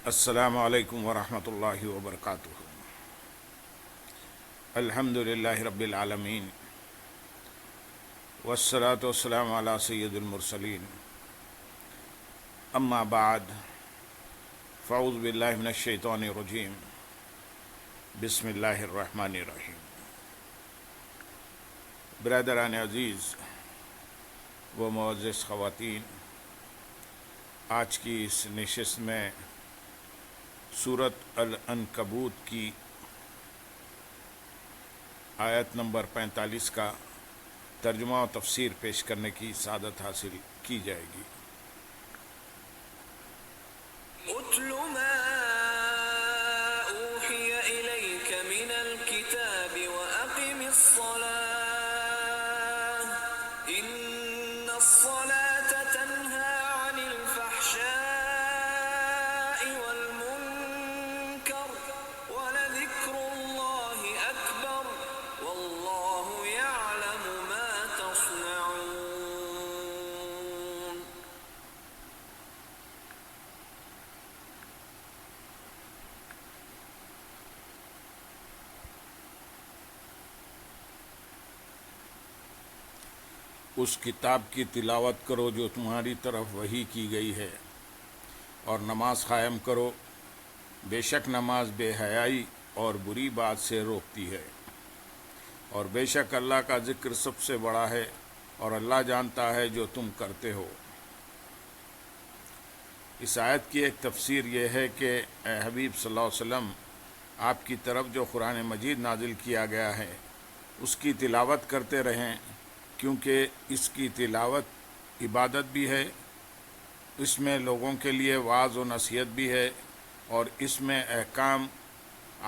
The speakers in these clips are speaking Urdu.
السلام علیکم ورحمۃ اللہ وبرکاتہ۔ الحمد للہ رب العالمین والصلاة والسلام علی سید المرسلین، اما بعد فاعوذ باللہ من الشیطان الرجیم، بسم اللہ الرحمن الرحیم۔ برادران عزیز و معزز خواتین، آج کی اس نشست میں سورۃ العنکبوت کی آیت نمبر 45 کا ترجمہ و تفسیر پیش کرنے کی سعادت حاصل کی جائے گی۔ اتل ما اوحی الیک من الکتاب واقم الصلاة ان الصلاة تنہی عن الفحشاء والمنکر ولذکر اللہ اکبر واللہ یعلم ما تصنعون۔ اس کتاب کی تلاوت کرو جو تمہاری طرف وحی کی گئی ہے، اور نماز قائم کرو، بے شک نماز بے حیائی اور بری بات سے روکتی ہے، اور بے شک اللہ کا ذکر سب سے بڑا ہے، اور اللہ جانتا ہے جو تم کرتے ہو۔ اس آیت کی ایک تفسیر یہ ہے کہ اے حبیب صلی اللہ علیہ وسلم، آپ کی طرف جو قرآن مجید نازل کیا گیا ہے اس کی تلاوت کرتے رہیں، کیونکہ اس کی تلاوت عبادت بھی ہے، اس میں لوگوں کے لیے وعظ و نصیحت بھی ہے، اور اس میں احکام،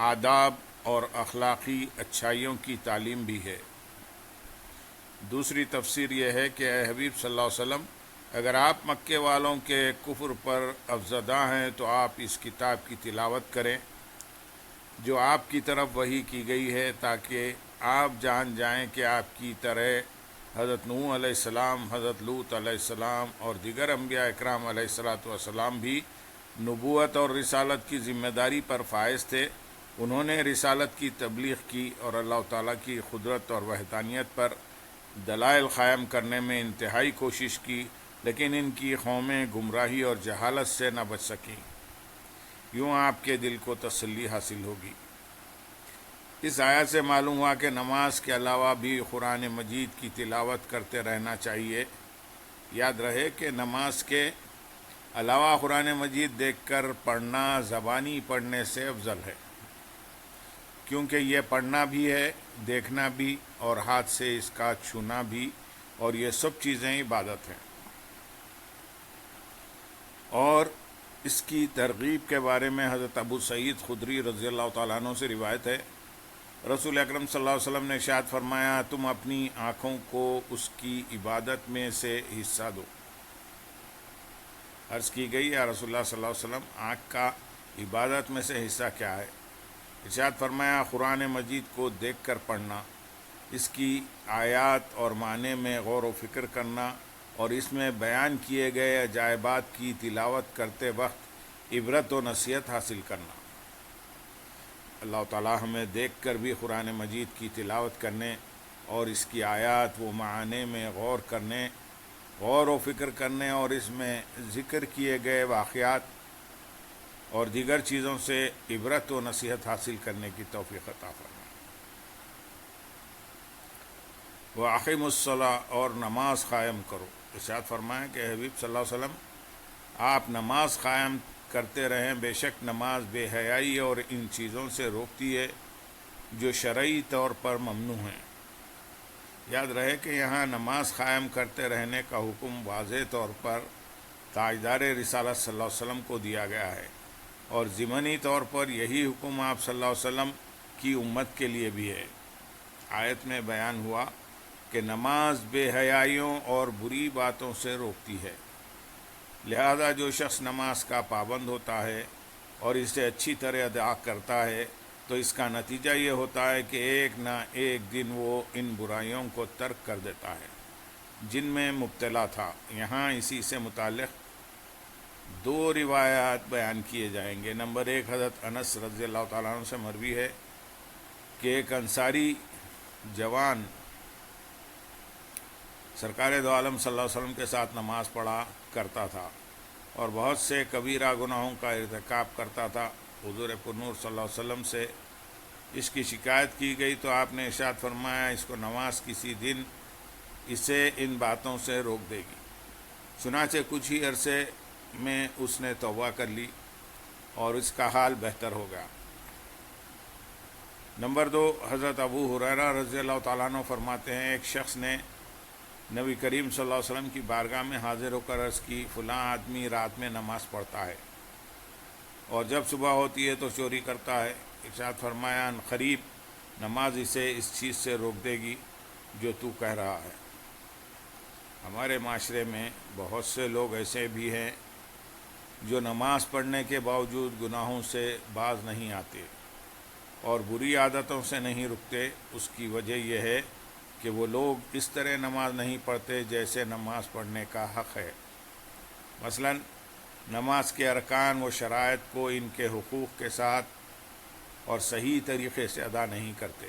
آداب اور اخلاقی اچھائیوں کی تعلیم بھی ہے۔ دوسری تفسیر یہ ہے کہ اے حبیب صلی اللہ علیہ وسلم، اگر آپ مکے والوں کے کفر پر افزدہ ہیں تو آپ اس کتاب کی تلاوت کریں جو آپ کی طرف وحی کی گئی ہے، تاکہ آپ جان جائیں کہ آپ کی طرح حضرت نوح علیہ السلام، حضرت لوط علیہ السلام اور دیگر انبیاء اکرام علیہ السلام بھی نبوت اور رسالت کی ذمہ داری پر فائز تھے۔ انہوں نے رسالت کی تبلیغ کی اور اللہ تعالیٰ کی قدرت اور وحدانیت پر دلائل قائم کرنے میں انتہائی کوشش کی، لیکن ان کی قومیں گمراہی اور جہالت سے نہ بچ سکیں۔ یوں آپ کے دل کو تسلی حاصل ہوگی۔ اس آیت سے معلوم ہوا کہ نماز کے علاوہ بھی قرآن مجید کی تلاوت کرتے رہنا چاہیے۔ یاد رہے کہ نماز کے علاوہ قرآن مجید دیکھ کر پڑھنا زبانی پڑھنے سے افضل ہے، کیونکہ یہ پڑھنا بھی ہے، دیکھنا بھی، اور ہاتھ سے اس کا چھونا بھی، اور یہ سب چیزیں عبادت ہیں۔ اور اس کی ترغیب کے بارے میں حضرت ابو سعید خدری رضی اللہ تعالیٰ عنہ سے روایت ہے، رسول اکرم صلی اللہ علیہ وسلم نے ارشاد فرمایا، تم اپنی آنکھوں کو اس کی عبادت میں سے حصہ دو۔ عرض کی گئی، یا رسول اللہ صلی اللہ علیہ وسلم، آنکھ کا عبادت میں سے حصہ کیا ہے؟ ارشاد فرمایا، قرآن مجید کو دیکھ کر پڑھنا، اس کی آیات اور معنی میں غور و فکر کرنا، اور اس میں بیان کیے گئے عجائبات کی تلاوت کرتے وقت عبرت و نصیحت حاصل کرنا۔ اللہ تعالیٰ ہمیں دیکھ کر بھی قرآن مجید کی تلاوت کرنے اور اس کی آیات و معانی میں غور و فکر کرنے، اور اس میں ذکر کیے گئے واقعات اور دیگر چیزوں سے عبرت و نصیحت حاصل کرنے کی توفیق عطا فرمائے۔ وَأَقِیمُوا الصَّلَاةَ، اور نماز قائم کرو۔ ارشاد فرمائیں کہ حبیب صلی اللہ علیہ وسلم، آپ نماز قائم کرتے رہیں، بے شک نماز بے حیائی اور ان چیزوں سے روکتی ہے جو شرعی طور پر ممنوع ہیں۔ یاد رہے کہ یہاں نماز قائم کرتے رہنے کا حکم واضح طور پر تاجدار رسالت صلی اللہ علیہ وسلم کو دیا گیا ہے، اور ضمنی طور پر یہی حکم آپ صلی اللہ علیہ وسلم کی امت کے لیے بھی ہے۔ آیت میں بیان ہوا کہ نماز بے حیائیوں اور بری باتوں سے روکتی ہے، لہذا جو شخص نماز کا پابند ہوتا ہے اور اسے اچھی طرح ادا کرتا ہے تو اس کا نتیجہ یہ ہوتا ہے کہ ایک نہ ایک دن وہ ان برائیوں کو ترک کر دیتا ہے جن میں مبتلا تھا۔ یہاں اسی سے متعلق دو روایات بیان کیے جائیں گے۔ نمبر ایک حضرت انس رضی اللہ تعالیٰ عنہ سے مروی ہے کہ ایک انصاری جوان سرکار دو عالم صلی اللہ علیہ وسلم کے ساتھ نماز پڑھا کرتا تھا اور بہت سے کبیرہ گناہوں کا ارتکاب کرتا تھا۔ حضور پرنور صلی اللہ علیہ وسلم سے اس کی شکایت کی گئی تو آپ نے ارشاد فرمایا اس کو نماز کسی دن اسے ان باتوں سے روک دے گی۔ چنانچہ کچھ ہی عرصے میں اس نے توبہ کر لی اور اس کا حال بہتر ہو گیا۔ نمبر دو، حضرت ابو ہریرہ رضی اللہ تعالیٰ عنہ فرماتے ہیں ایک شخص نے نبی کریم صلی اللہ علیہ وسلم کی بارگاہ میں حاضر ہو کر عرض کی فلاں آدمی رات میں نماز پڑھتا ہے اور جب صبح ہوتی ہے تو چوری کرتا ہے۔ ارشاد فرمایا ان قریب نماز اسے اس چیز سے روک دے گی جو تو کہہ رہا ہے۔ ہمارے معاشرے میں بہت سے لوگ ایسے بھی ہیں جو نماز پڑھنے کے باوجود گناہوں سے باز نہیں آتے اور بری عادتوں سے نہیں رکتے۔ اس کی وجہ یہ ہے کہ وہ لوگ اس طرح نماز نہیں پڑھتے جیسے نماز پڑھنے کا حق ہے۔ مثلا نماز کے ارکان و شرائط کو ان کے حقوق کے ساتھ اور صحیح طریقے سے ادا نہیں کرتے۔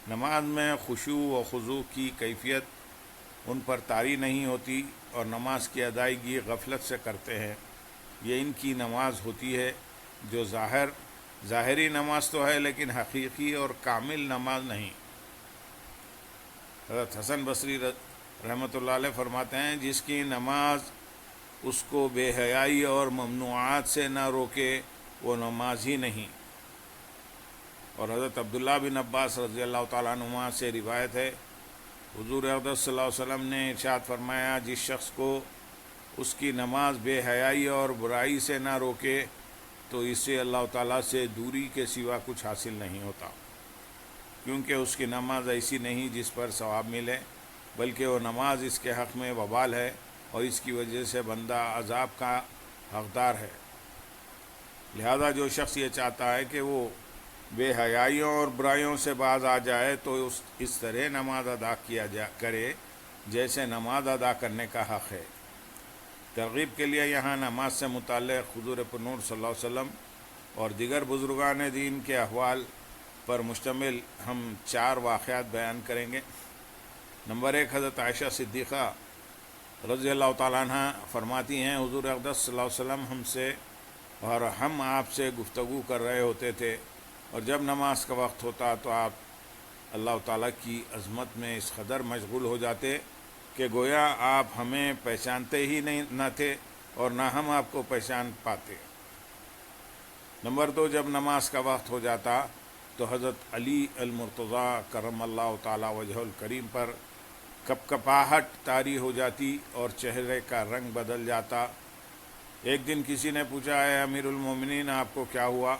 نماز میں خشوع و خضوع کی کیفیت ان پر طاری نہیں ہوتی اور نماز کی ادائیگی غفلت سے کرتے ہیں۔ یہ ان کی نماز ہوتی ہے جو ظاہری نماز تو ہے لیکن حقیقی اور کامل نماز نہیں۔ حضرت حسن بصری رحمۃ اللہ علیہ فرماتے ہیں جس کی نماز اس کو بے حیائی اور ممنوعات سے نہ روکے وہ نماز ہی نہیں۔ اور حضرت عبداللہ بن عباس رضی اللہ تعالیٰ عنہما سے روایت ہے حضور اقدس صلی اللہ علیہ وسلم نے ارشاد فرمایا جس شخص کو اس کی نماز بے حیائی اور برائی سے نہ روکے تو اسے اللہ تعالیٰ سے دوری کے سوا کچھ حاصل نہیں ہوتا، کیونکہ اس کی نماز ایسی نہیں جس پر ثواب ملے، بلکہ وہ نماز اس کے حق میں وبال ہے اور اس کی وجہ سے بندہ عذاب کا حقدار ہے۔ لہذا جو شخص یہ چاہتا ہے کہ وہ بے حیائیوں اور برائیوں سے باز آ جائے تو اس طرح نماز ادا کرے جیسے نماز ادا کرنے کا حق ہے۔ ترغیب کے لیے یہاں نماز سے متعلق حضور پرنور صلی اللہ علیہ وسلم اور دیگر بزرگان دین کے احوال پر مشتمل ہم 4 واقعات بیان کریں گے۔ نمبر 1، حضرت عائشہ صدیقہ رضی اللہ تعالیٰ عنہ فرماتی ہیں حضور اقدس صلی اللہ علیہ وسلم ہم سے اور ہم آپ سے گفتگو کر رہے ہوتے تھے اور جب نماز کا وقت ہوتا تو آپ اللہ تعالیٰ کی عظمت میں اس قدر مشغول ہو جاتے کہ گویا آپ ہمیں پہچانتے ہی نہ تھے اور نہ ہم آپ کو پہچان پاتے۔ نمبر 2، جب نماز کا وقت ہو جاتا تو حضرت علی المرتضیٰ کرم اللہ تعالیٰ وجہ الکریم پر کپکپاہٹ طاری ہو جاتی اور چہرے کا رنگ بدل جاتا۔ ایک دن کسی نے پوچھا اے امیر المومنین آپ کو کیا ہوا؟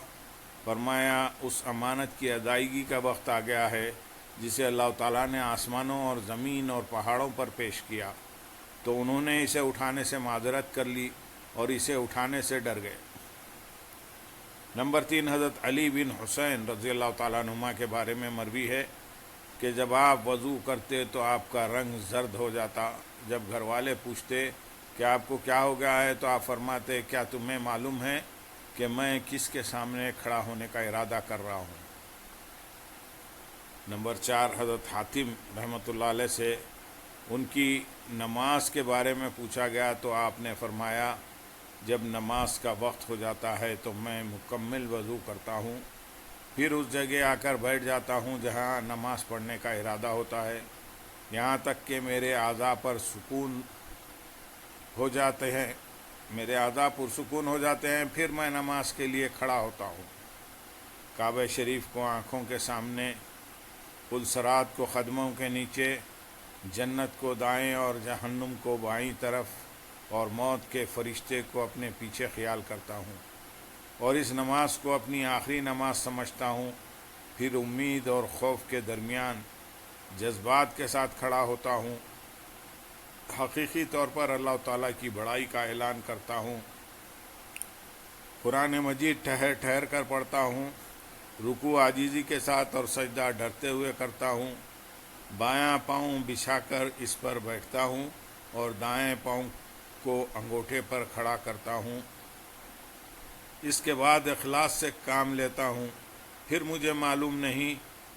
فرمایا اس امانت کی ادائیگی کا وقت آ گیا ہے جسے اللہ تعالیٰ نے آسمانوں اور زمین اور پہاڑوں پر پیش کیا، تو انہوں نے اسے اٹھانے سے معذرت کر لی اور اسے اٹھانے سے ڈر گئے۔ نمبر 3، حضرت علی بن حسین رضی اللہ تعالیٰ عنہما کے بارے میں مروی ہے کہ جب آپ وضو کرتے تو آپ کا رنگ زرد ہو جاتا۔ جب گھر والے پوچھتے کہ آپ کو کیا ہو گیا ہے تو آپ فرماتے کیا تمہیں معلوم ہے کہ میں کس کے سامنے کھڑا ہونے کا ارادہ کر رہا ہوں۔ نمبر 4، حضرت حاتم رحمۃ اللہ علیہ سے ان کی نماز کے بارے میں پوچھا گیا تو آپ نے فرمایا جب نماز کا وقت ہو جاتا ہے تو میں مکمل وضو کرتا ہوں، پھر اس جگہ آ کر بیٹھ جاتا ہوں جہاں نماز پڑھنے کا ارادہ ہوتا ہے، یہاں تک کہ میرے اعضاء پر سکون ہو جاتے ہیں، میرے اعضاء پرسکون ہو جاتے ہیں، پھر میں نماز کے لیے کھڑا ہوتا ہوں۔ کعبہ شریف کو آنکھوں کے سامنے، پلسرات کو قدموں کے نیچے، جنت کو دائیں اور جہنم کو بائیں طرف اور موت کے فرشتے کو اپنے پیچھے خیال کرتا ہوں اور اس نماز کو اپنی آخری نماز سمجھتا ہوں، پھر امید اور خوف کے درمیان جذبات کے ساتھ کھڑا ہوتا ہوں، حقیقی طور پر اللہ تعالیٰ کی بڑائی کا اعلان کرتا ہوں، قرآن مجید ٹھہر ٹھہر کر پڑھتا ہوں، رکوع عاجزی کے ساتھ اور سجدہ ڈرتے ہوئے کرتا ہوں، بایاں پاؤں بچھا کر اس پر بیٹھتا ہوں اور دائیں پاؤں کو انگوٹھے پر کھڑا کرتا ہوں، اس کے بعد اخلاص سے کام لیتا ہوں، پھر مجھے معلوم نہیں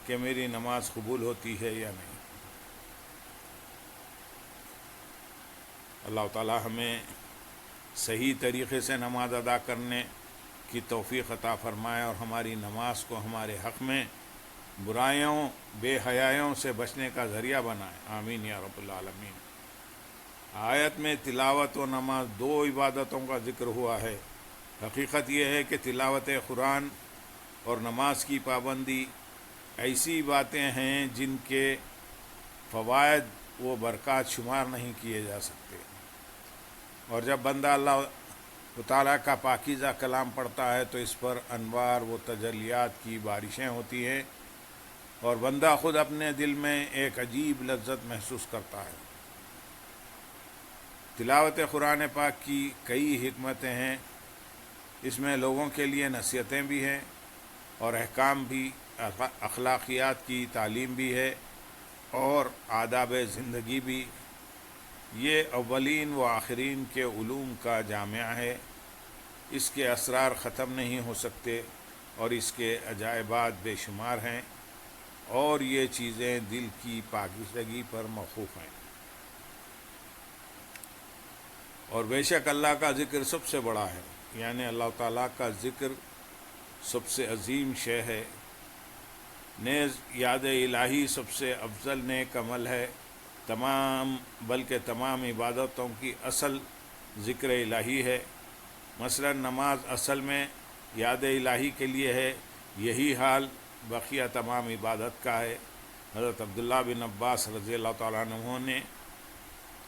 کہ میری نماز قبول ہوتی ہے یا نہیں۔ اللہ تعالی ہمیں صحیح طریقے سے نماز ادا کرنے کی توفیق عطا فرمائے اور ہماری نماز کو ہمارے حق میں برائیوں بے حیائیوں سے بچنے کا ذریعہ بنائے، آمین یا رب العالمین۔ آیت میں تلاوت و نماز دو عبادتوں کا ذکر ہوا ہے۔ حقیقت یہ ہے کہ تلاوت قرآن اور نماز کی پابندی ایسی باتیں ہیں جن کے فوائد و برکات شمار نہیں کیے جا سکتے، اور جب بندہ اللہ تعالیٰ کا پاکیزہ کلام پڑھتا ہے تو اس پر انوار و تجلیات کی بارشیں ہوتی ہیں، اور بندہ خود اپنے دل میں ایک عجیب لذت محسوس کرتا ہے۔ تلاوت قرآن پاک کی کئی حکمتیں ہیں، اس میں لوگوں کے لیے نصیحتیں بھی ہیں اور احکام بھی، اخلاقیات کی تعلیم بھی ہے اور آداب زندگی بھی۔ یہ اولین و آخرین کے علوم کا جامعہ ہے، اس کے اسرار ختم نہیں ہو سکتے اور اس کے عجائبات بے شمار ہیں، اور یہ چیزیں دل کی پاکیزگی پر موقوف ہیں۔ اور بے شک اللہ کا ذکر سب سے بڑا ہے، یعنی اللہ تعالیٰ کا ذکر سب سے عظیم شے ہے، نیز یاد الہی سب سے افضل نیک عمل ہے۔ بلکہ تمام عبادتوں کی اصل ذکر الہی ہے۔ مثلا نماز اصل میں یاد الہی کے لیے ہے، یہی حال بقیہ تمام عبادت کا ہے۔ حضرت عبداللہ بن عباس رضی اللہ تعالیٰ عنہ نے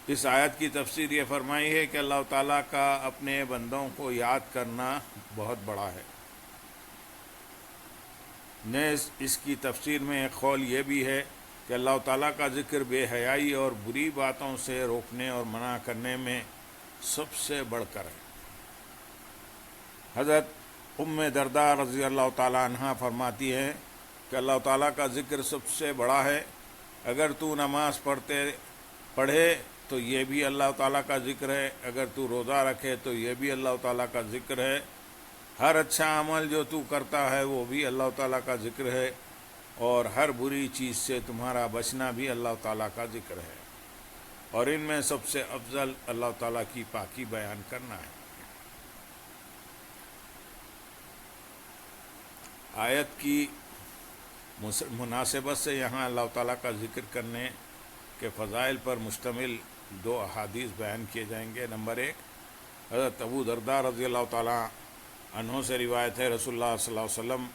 اس آیت کی تفسیر یہ فرمائی ہے کہ اللہ تعالیٰ کا اپنے بندوں کو یاد کرنا بہت بڑا ہے۔ نیز اس کی تفسیر میں ایک قول یہ بھی ہے کہ اللہ تعالیٰ کا ذکر بے حیائی اور بری باتوں سے روکنے اور منع کرنے میں سب سے بڑھ کر ہے۔ حضرت ام درداء رضی اللہ تعالیٰ عنہ فرماتی ہے کہ اللہ تعالیٰ کا ذکر سب سے بڑا ہے، اگر تو نماز پڑھے تو یہ بھی اللہ تعالیٰ کا ذکر ہے، اگر تو روزہ رکھے تو یہ بھی اللہ تعالیٰ کا ذکر ہے، ہر اچھا عمل جو تو کرتا ہے وہ بھی اللہ تعالیٰ کا ذکر ہے، اور ہر بری چیز سے تمہارا بچنا بھی اللہ تعالیٰ کا ذکر ہے، اور ان میں سب سے افضل اللہ تعالیٰ کی پاکی بیان کرنا ہے۔ آیت کی مناسبت سے یہاں اللہ تعالیٰ کا ذکر کرنے کے فضائل پر مشتمل دو احادیث بیان کیے جائیں گے۔ نمبر 1، حضرت ابو درداء رضی اللہ تعالیٰ عنہ سے روایت ہے، رسول اللہ صلی اللہ علیہ وسلم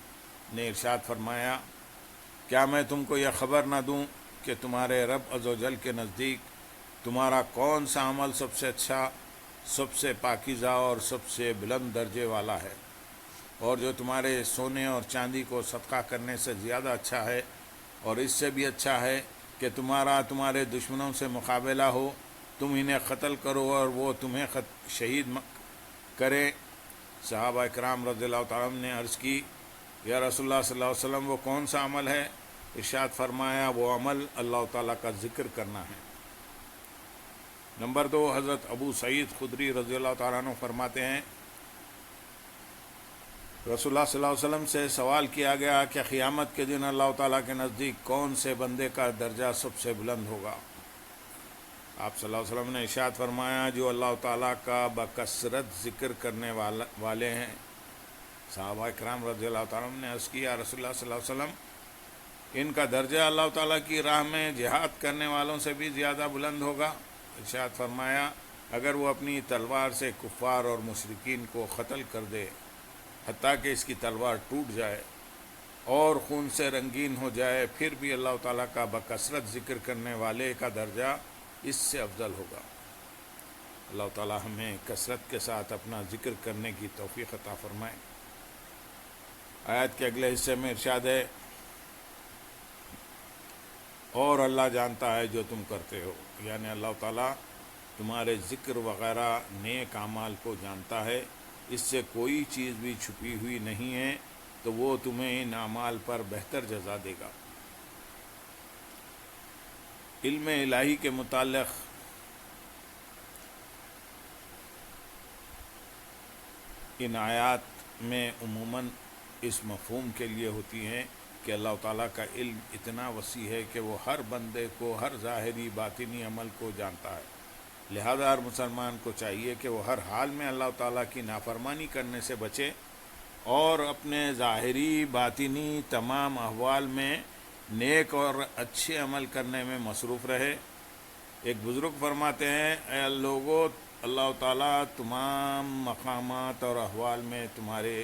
نے ارشاد فرمایا، کیا میں تم کو یہ خبر نہ دوں کہ تمہارے رب عز و جل کے نزدیک تمہارا کون سا عمل سب سے اچھا، سب سے پاکیزہ اور سب سے بلند درجے والا ہے، اور جو تمہارے سونے اور چاندی کو صدقہ کرنے سے زیادہ اچھا ہے، اور اس سے بھی اچھا ہے کہ تمہارے دشمنوں سے مقابلہ ہو، تم انہیں قتل کرو اور وہ تمہیں شہید کریں۔ صحابہ اکرام رضی اللہ تعالیٰ عنہ نے عرض کی، یا رسول اللہ صلی اللہ علیہ وسلم وہ کون سا عمل ہے؟ ارشاد فرمایا، وہ عمل اللہ تعالیٰ کا ذکر کرنا ہے۔ نمبر 2، حضرت ابو سعید خدری رضی اللہ تعالیٰ عنہ فرماتے ہیں، رسول اللہ صلی اللہ علیہ وسلم سے سوال کیا گیا کہ قیامت کے دن اللہ تعالیٰ کے نزدیک کون سے بندے کا درجہ سب سے بلند ہوگا؟ آپ صلی اللہ علیہ وسلم نے ارشاد فرمایا، جو اللہ تعالیٰ کا بکثرت ذکر کرنے والے ہیں۔ صحابہ اکرام رضی اللہ تعالیٰ نے عرض کیا، رسول اللہ صلی اللہ علیہ وسلم، ان کا درجہ اللہ تعالیٰ کی راہ میں جہاد کرنے والوں سے بھی زیادہ بلند ہوگا؟ ارشاد فرمایا، اگر وہ اپنی تلوار سے کفار اور مشرکین کو قتل کر دے حتیٰ کہ اس کی تلوار ٹوٹ جائے اور خون سے رنگین ہو جائے، پھر بھی اللہ تعالیٰ کا بکثرت ذکر کرنے والے کا درجہ اس سے افضل ہوگا۔ اللہ تعالیٰ ہمیں کثرت کے ساتھ اپنا ذکر کرنے کی توفیق عطا فرمائے۔ آیت کے اگلے حصے میں ارشاد ہے، اور اللہ جانتا ہے جو تم کرتے ہو، یعنی اللہ تعالیٰ تمہارے ذکر وغیرہ نیک اعمال کو جانتا ہے، اس سے کوئی چیز بھی چھپی ہوئی نہیں ہے، تو وہ تمہیں ان اعمال پر بہتر جزا دے گا۔ علم الہی کے متعلق ان آیات میں عموماً اس مفہوم کے لیے ہوتی ہیں کہ اللہ تعالیٰ کا علم اتنا وسیع ہے کہ وہ ہر بندے کو، ہر ظاہری باطنی عمل کو جانتا ہے، لہذا ہر مسلمان کو چاہیے کہ وہ ہر حال میں اللہ تعالیٰ کی نافرمانی کرنے سے بچے اور اپنے ظاہری باطنی تمام احوال میں نیک اور اچھے عمل کرنے میں مصروف رہے۔ ایک بزرگ فرماتے ہیں، اے لوگو، اللہ تعالیٰ تمام مقامات اور احوال میں تمہارے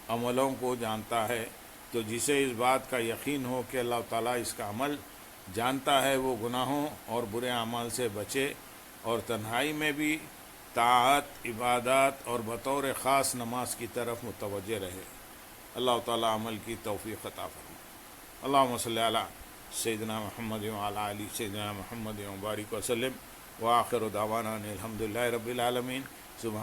عملوں کو جانتا ہے، تو جسے اس بات کا یقین ہو کہ اللہ تعالیٰ اس کا عمل جانتا ہے، وہ گناہوں اور برے اعمال سے بچے اور تنہائی میں بھی طاعت، عبادات اور بطور خاص نماز کی طرف متوجہ رہے۔ اللہ تعالیٰ عمل کی توفیق عطا فرمائے۔ اللہم صلی علی سیدنا محمد وعلی آل سیدنا محمد وبارک وسلم، وآخر دعوانا ان الحمد للہ رب العالمین۔ سبحان